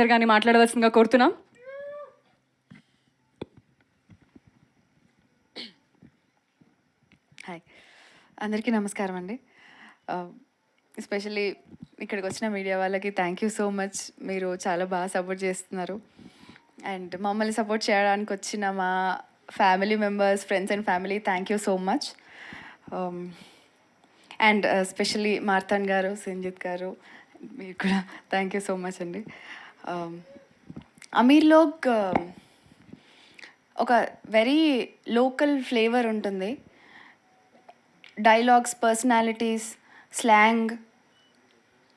గారిని మాట్లాడవలసిందిగా కోరుతున్నాం. హాయ్, అందరికీ నమస్కారం అండి. ఎస్పెషల్లీ ఇక్కడికి వచ్చిన మీడియా వాళ్ళకి థ్యాంక్ యూ సో మచ్. మీరు చాలా బాగా సపోర్ట్ చేస్తున్నారు. అండ్ మమ్మల్ని సపోర్ట్ చేయడానికి వచ్చిన మా family members, friends and family, thank you so much. And especially Martand గారు, సంజిత్ గారు, మీరు కూడా థ్యాంక్ యూ సో మచ్ అండి. అమీర్లోక్ ఒక వెరీ లోకల్ ఫ్లేవర్ ఉంటుంది. డైలాగ్స్, పర్సనాలిటీస్, స్లాంగ్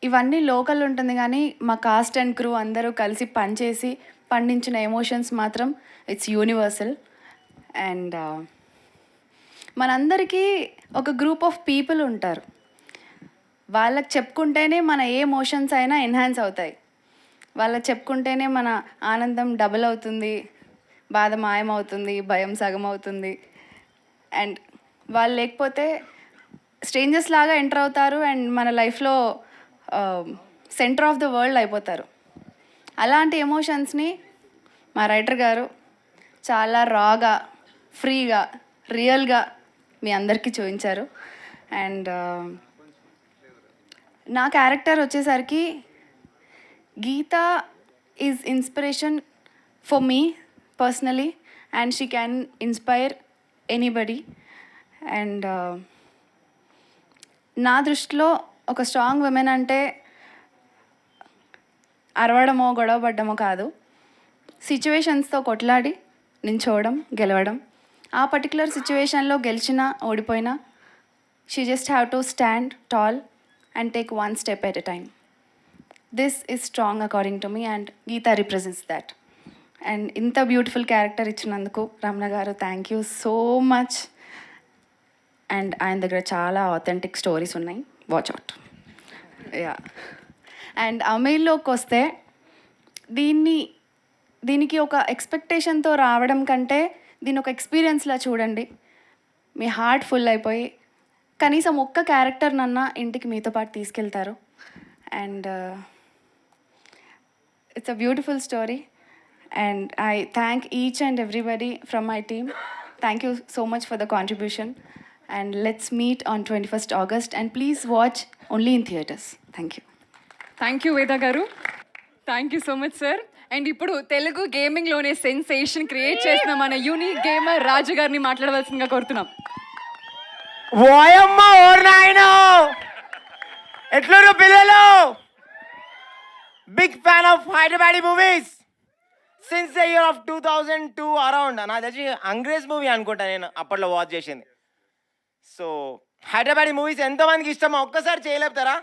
ఇవన్నీ లోకల్ ఉంటుంది, కానీ మా కాస్ట్ అండ్ క్రూ అందరూ కలిసి పనిచేసి పండించిన ఎమోషన్స్ మాత్రం ఇట్స్ యూనివర్సల్. అండ్ మనందరికీ ఒక గ్రూప్ ఆఫ్ పీపుల్ ఉంటారు. వాళ్ళకి చెప్పుకుంటేనే మన ఏ ఎమోషన్స్ అయినా ఎన్హాన్స్ అవుతాయి. వాళ్ళకి చెప్పుకుంటేనే మన ఆనందం డబుల్ అవుతుంది, బాధ మాయమవుతుంది, భయం సగం అవుతుంది. అండ్ వాళ్ళు లేకపోతే స్ట్రేంజర్స్ లాగా ఎంటర్ అవుతారు అండ్ మన లైఫ్లో సెంటర్ ఆఫ్ ద వరల్డ్ అయిపోతారు. అలాంటి ఎమోషన్స్ని మా రైటర్ గారు చాలా రాగా, ఫ్రీగా, రియల్గా మీ అందరికీ చూపించారు. అండ్ నా క్యారెక్టర్ వచ్చేసరికి Geetha is inspiration for me personally, and she can inspire anybody. And నా దృష్టిలో ఒక స్ట్రాంగ్ ఉమెన్ అంటే అరవడమో గొడవపడ్డమో కాదు, సిచ్యువేషన్స్తో కొట్లాడి నించోవడం, గెలవడం. ఆ పర్టికులర్ సిచ్యువేషన్లో గెలిచినా ఓడిపోయినా she just have to stand tall and take one step at a time. This is strong according to me, and Geetha represents that. And ఇంత బ్యూటిఫుల్ క్యారెక్టర్ ఇచ్చినందుకు రమణ గారు thank you so much. And ఆయన దగ్గర చాలా authentic stories ఉన్నాయి, watch out. Yeah. And అమీర్లోకి వస్తే దీనికి ఒక ఎక్స్పెక్టేషన్తో రావడం కంటే దీని ఒక ఎక్స్పీరియన్స్లా చూడండి. మీ హార్ట్ ఫుల్ అయిపోయి కనీసం ఒక్క క్యారెక్టర్నన్నా ఇంటికి మీతో పాటు తీసుకెళ్తారు. And it's a beautiful story. And I thank each and everybody from my team. Thank you so much for the contribution. And let's meet on 21st August. And please watch only in theatres. Thank you. Thank you వేద గారు. Thank you so much sir. And ఇప్పుడు Telugu గేమింగ్లోనే sensation create చేసిన మన unique gamer రాజు గారిని మాట్లాడవలసిందిగా కోరుతున్నాం. ఓయమ్మ ఓర్నాయనో ఎట్లురు పిల్లలు. Big fan of Hyderabadi movies since the year of 2002 around. నాకు తెలిసి అంగ్రేజ్ మూవీ అనుకుంటా నేను అప్పట్లో వాచ్ చేసింది. సో హైదరాబాదీ మూవీస్ ఎంతమందికి ఇష్టమో ఒక్కసారి చేయలేపుతారా?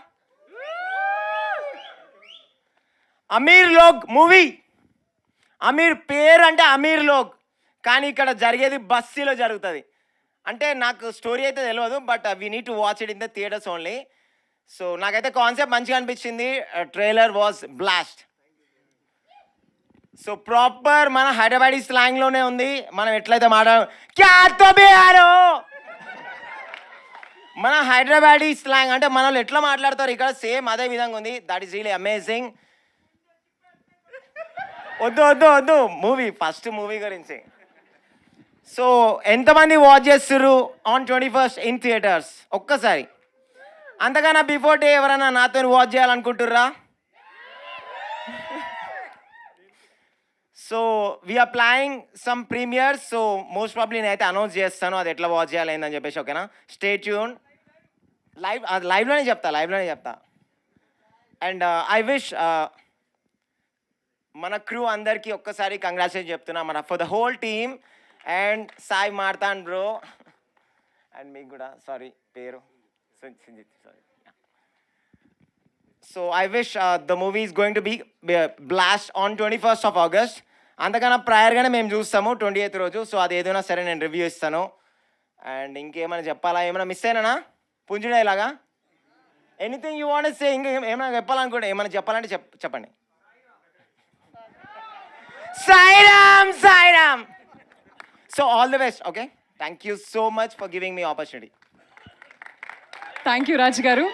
అమీర్ లోక్ మూవీ. అమీర్ పేరు అంటే అమీర్ లోక్, కానీ ఇక్కడ జరిగేది బస్సీలో జరుగుతుంది. అంటే నాకు స్టోరీ అయితే తెలియదు, but we need to watch it in the theatres only. So నాకైతే కాన్సెప్ట్ మంచిగా అనిపించింది. Trailer was blast. So proper మన హైదరాబాదీ స్లాంగ్లోనే ఉంది. మనం ఎట్లయితే మన హైదరాబాదీ స్లాంగ్ అంటే మన వాళ్ళు ఎట్లా మాట్లాడతారు ఇక్కడ సేమ్ అదే విధంగా ఉంది. That is really amazing. వద్దు వద్దు వద్దు మూవీ, ఫస్ట్ మూవీ గురించి. సో ఎంతమంది వాచ్ చేస్తుర్రు ఆన్ 21st ఇన్ థియేటర్స్? ఒక్కసారి. అంతకన్నా బిఫోర్ డే ఎవరైనా నాతో వాచ్ చేయాలనుకుంటుర్రా? So we're planning some premieres. So most probably నేనైతే అనౌన్స్ చేస్తాను అది ఎట్లా వాచ్ చేయాలి అని చెప్పేసి. ఓకేనా? Stay tune. లైవ్లోనే చెప్తా. అండ్ ఐ విష్ మన క్రూ అందరికీ ఒక్కసారి కంగ్రాచులేషన్ చెప్తున్నా, మన for the whole team. And Sai Marthand bro, and మీకు కూడా సారీ పేరు Sanjith, sorry. So I wish the movie is going to be blast on 21st of August. అంతకన్నా ప్రయర్గానే మేము చూస్తాము 28th రోజు. సో అది ఏదైనా సరే నేను రివ్యూ ఇస్తాను. అండ్ ఇంకేమైనా చెప్పాలా? ఏమైనా మిస్ అయినా పుంజుడే ఇలాగా? Anything you want say? ఇంకా ఏమైనా చెప్పాలనుకుంటే, ఏమైనా చెప్పాలంటే చెప్పండి. Sairam Sairam. So all the best. Okay, thank you so much for giving me opportunity. Thank you Raju గారు.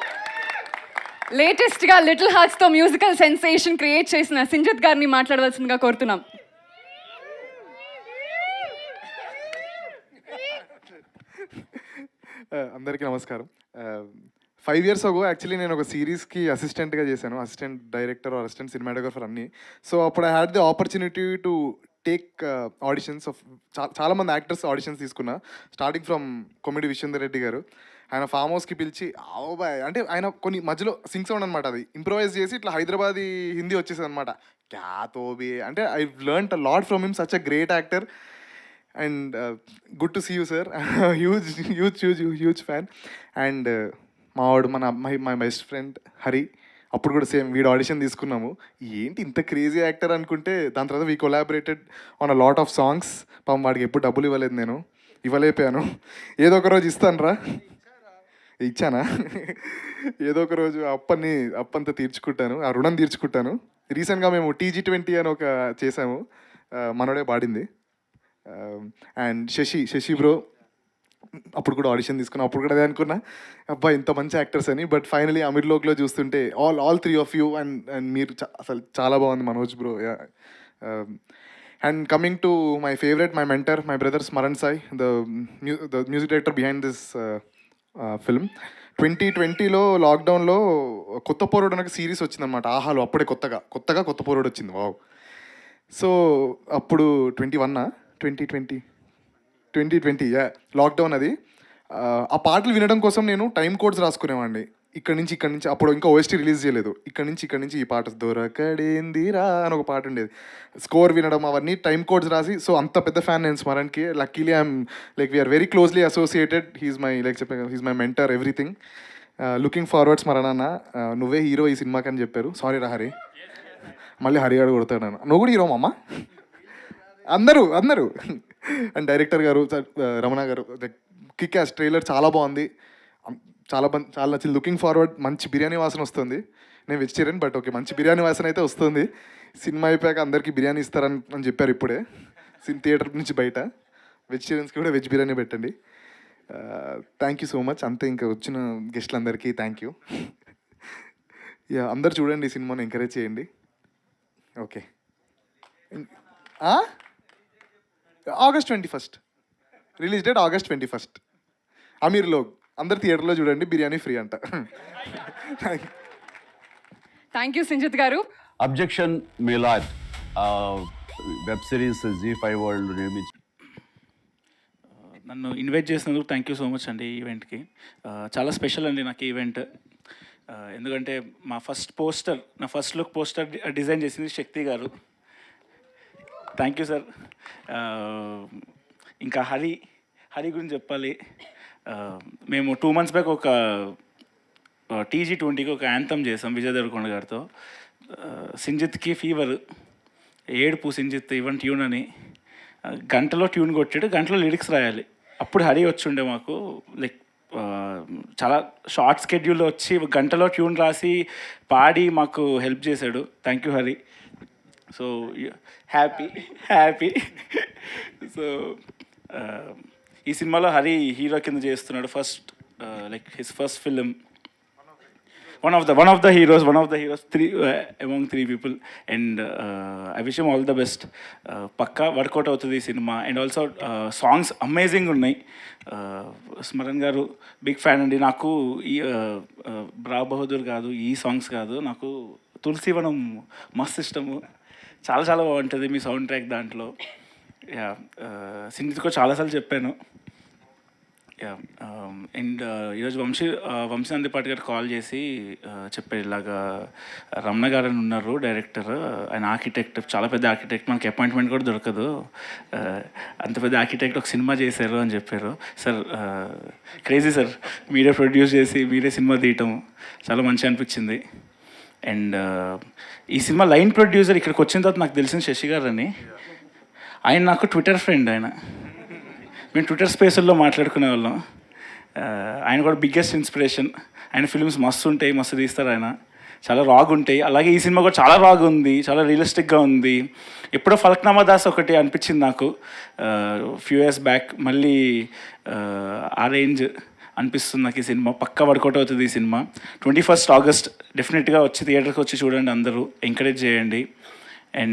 లేటెస్ట్గా లిటిల్ హార్ట్స్తో మ్యూజికల్ సెన్సేషన్ క్రియేట్ చేసిన సింజిత్ గారిని మాట్లాడవలసిందిగా కోరుతున్నాం. అందరికీ నమస్కారం. 5 years ago యాక్చువల్లీ నేను ఒక సిరీస్కి అసిస్టెంట్గా చేశాను, అసిస్టెంట్ డైరెక్టర్ అసిస్టెంట్ సినిమాటోగ్రఫర్ అన్నీ. సో అప్పుడు I had the opportunity to take auditions of చాలామంది యాక్టర్స్ ఆడిషన్స్ తీసుకున్నా, స్టార్టింగ్ ఫ్రమ్ కొమిడి విశ్వేందర్ రెడ్డి గారు. ఆయన ఫామ్ హౌస్కి పిలిచి బాయ్ అంటే ఆయన కొన్ని మధ్యలో సింగ్ సౌండ్ అనమాట, అది ఇంప్రూవైజ్ చేసి ఇట్లా హైదరాబాదీ హిందీ వచ్చేసింది అనమాట. క్యా తోబి అంటే I learn a lot from him, such a great actor. And good to see you sir, huge fan. And మావాడు మై బెస్ట్ ఫ్రెండ్ హరి, అప్పుడు కూడా సేమ్ వీడు ఆడిషన్ తీసుకున్నాము. ఏంటి ఇంత క్రేజీ యాక్టర్ అనుకుంటే దాని తర్వాత we collaborated on a lot of songs. పాపం వాడికి ఎప్పుడు డబ్బులు ఇవ్వలేదు, నేను ఇవ్వలేకపోయాను. ఏదో ఒక రోజు ఇస్తాను రా, ఇచ్చానా? ఏదో ఒక రోజు అప్పంతా తీర్చుకుంటాను, ఆ రుణం తీర్చుకుంటాను. రీసెంట్గా మేము TG20 అని ఒక చేసాము, మనోడే పాడింది. అండ్ శశి బ్రో అప్పుడు కూడా ఆడిషన్ తీసుకున్నా, అప్పుడు కూడా అదే అనుకున్నా అబ్బా ఇంత మంచి యాక్టర్స్ అని. బట్ ఫైనలీ అమీర్లోక్లో చూస్తుంటే ఆల్ 3 of you అండ్ మీరు అసలు చాలా బాగుంది Manoj bro. And coming to my favourite, my mentor, my brother Smaran Sai, the music director behind this film. 2020లో లాక్డౌన్లో కొత్త పోరోడు అనే సిరీస్ వచ్చిందనమాట ఆహాలో, అప్పుడే కొత్తగా కొత్త పోరోడు వచ్చింది. వావ్. సో అప్పుడు 2020 లాక్డౌన్ అది. ఆ పాటలు వినడం కోసం నేను టైం కోడ్స్ రాసుకునేవాడిని, ఇక్కడ నుంచి అప్పుడు ఇంకా OST రిలీజ్ చేయలేదు. ఇక్కడ నుంచి ఈ పాట దొరకడేందిరా అని ఒక పాట ఉండేది. స్కోర్ వినడం అవన్నీ టైం కోడ్స్ రాసి, సో అంత పెద్ద ఫ్యాన్ నేను స్మరణ్కి. Luckily I'm like we're very closely associated. He's my mentor, everything. Looking forward Smaran అన్న, నువ్వే హీరో ఈ సినిమాకి అని చెప్పారు. సారీ రా హరి, మళ్ళీ హరిగాడు కొడతాడు నన్ను. నువ్వు కూడా హీరో మామ, అందరూ. అండ్ డైరెక్టర్ గారు రమణ గారు, కిక్ యాస్ ట్రైలర్ చాలా బాగుంది, చాలా నచ్చింది. Looking forward. మంచి బిర్యానీ వాసన వస్తుంది. నేను వెజిటేరియన్ బట్ ఓకే, మంచి బిర్యానీ వాసన అయితే వస్తుంది. సినిమా అయిపోయాక అందరికీ బిర్యానీ ఇస్తారని చెప్పారు ఇప్పుడే థియేటర్ నుంచి బయట. వెజిటేరియన్స్కి కూడా వెజ్ బిర్యానీ పెట్టండి. Thank you so much. అంతే, ఇంకా వచ్చిన గెస్ట్లందరికీ థ్యాంక్ యూ. అందరు చూడండి, ఈ సినిమాని ఎంకరేజ్ చేయండి. Okay. August 21st release date, August 21st. అమీర్లో అందరు థియేటర్లో చూడండి, బిర్యానీ ఫ్రీ అంట. థ్యాంక్ యూ సింజిత్ గారు. Objection Milad web series Zee5 world నిర్మించి నన్ను ఇన్వైట్ చేసినందుకు థ్యాంక్ యూ సో మచ్ అండి. ఈ ఈవెంట్కి చాలా స్పెషల్ అండి నాకు ఈవెంట్. ఎందుకంటే నా ఫస్ట్ లుక్ పోస్టర్ డిజైన్ చేసింది శక్తి గారు. Thank you sir. ఇంకా హరి గురించి చెప్పాలి. మేము 2 months బ్యాక్ ఒక TG20కి ఒక యాంథమ్ చేసాం విజయ్ దేవరకొండ గారితో. సింజిత్కి ఫీవర్, ఏడుపు సింజిత్ ఇవన్ ట్యూన్ అని. గంటలో ట్యూన్ కొట్టాడు, గంటలో లిరిక్స్ రాయాలి. అప్పుడు హరి వచ్చి ఉండే మాకు, లైక్ చాలా షార్ట్ స్కెడ్యూల్లో వచ్చి గంటలో ట్యూన్ రాసి పాడి మాకు హెల్ప్ చేశాడు. Thank you Hari. So happy. So ఈ సినిమాలో హరి హీరో కింద చేస్తున్నాడు. Like his first film. One of the heroes among 3 people. And I wish him all the best. పక్కా వర్కౌట్ అవుతుంది ఈ సినిమా. అండ్ ఆల్సో సాంగ్స్ అమేజింగ్ ఉన్నాయి. స్మరణ్ గారు బిగ్ ఫ్యాన్ అండి. నాకు ఈ బ్రా బహదూర్ కాదు, ఈ సాంగ్స్ కాదు, నాకు తులసివనం మస్తు ఇష్టము. చాలా బాగుంటుంది మీ సౌండ్ ట్రాక్ దాంట్లో. సింగిత్కో చాలాసార్లు చెప్పాను. అండ్ ఈరోజు వంశీ పాటి గారు కాల్ చేసి చెప్పారు, ఇలాగా రమణ గారు అని ఉన్నారు డైరెక్టర్, ఆయన ఆర్కిటెక్ట్, చాలా పెద్ద ఆర్కిటెక్ట్, మనకి అపాయింట్మెంట్ కూడా దొరకదు, అంత పెద్ద ఆర్కిటెక్ట్ ఒక సినిమా చేశారు అని చెప్పారు. సార్ క్రేజీ సార్, మీరే ప్రొడ్యూస్ చేసి మీరే సినిమా తీయటం చాలా మంచిగా అనిపించింది. అండ్ ఈ సినిమా లైన్ ప్రొడ్యూసర్ ఇక్కడికి వచ్చిన తర్వాత నాకు తెలిసిన శశి గారు అని. ఆయన నాకు ట్విట్టర్ ఫ్రెండ్. మేము ట్విట్టర్ స్పేసుల్లో మాట్లాడుకునే వాళ్ళం. ఆయన కూడా బిగ్గెస్ట్ ఇన్స్పిరేషన్. ఆయన ఫిల్మ్స్ మస్తు ఉంటాయి, మస్తు తీస్తారు ఆయన, చాలా రాగ్ ఉంటాయి. అలాగే ఈ సినిమా కూడా చాలా రాగ్ ఉంది, చాలా రియలిస్టిక్గా ఉంది. ఎప్పుడో ఫలక్నామా దాస్ ఒకటి అనిపించింది నాకు ఫ్యూ ఇయర్స్ బ్యాక్. మళ్ళీ ఆ రేంజ్ అనిపిస్తుంది నాకు ఈ సినిమా. పక్కా వర్కౌట్ అవుతుంది ఈ సినిమా. 21st ఆగస్ట్ డెఫినెట్గా వచ్చి థియేటర్కి వచ్చి చూడండి, అందరూ ఎంకరేజ్ చేయండి. అండ్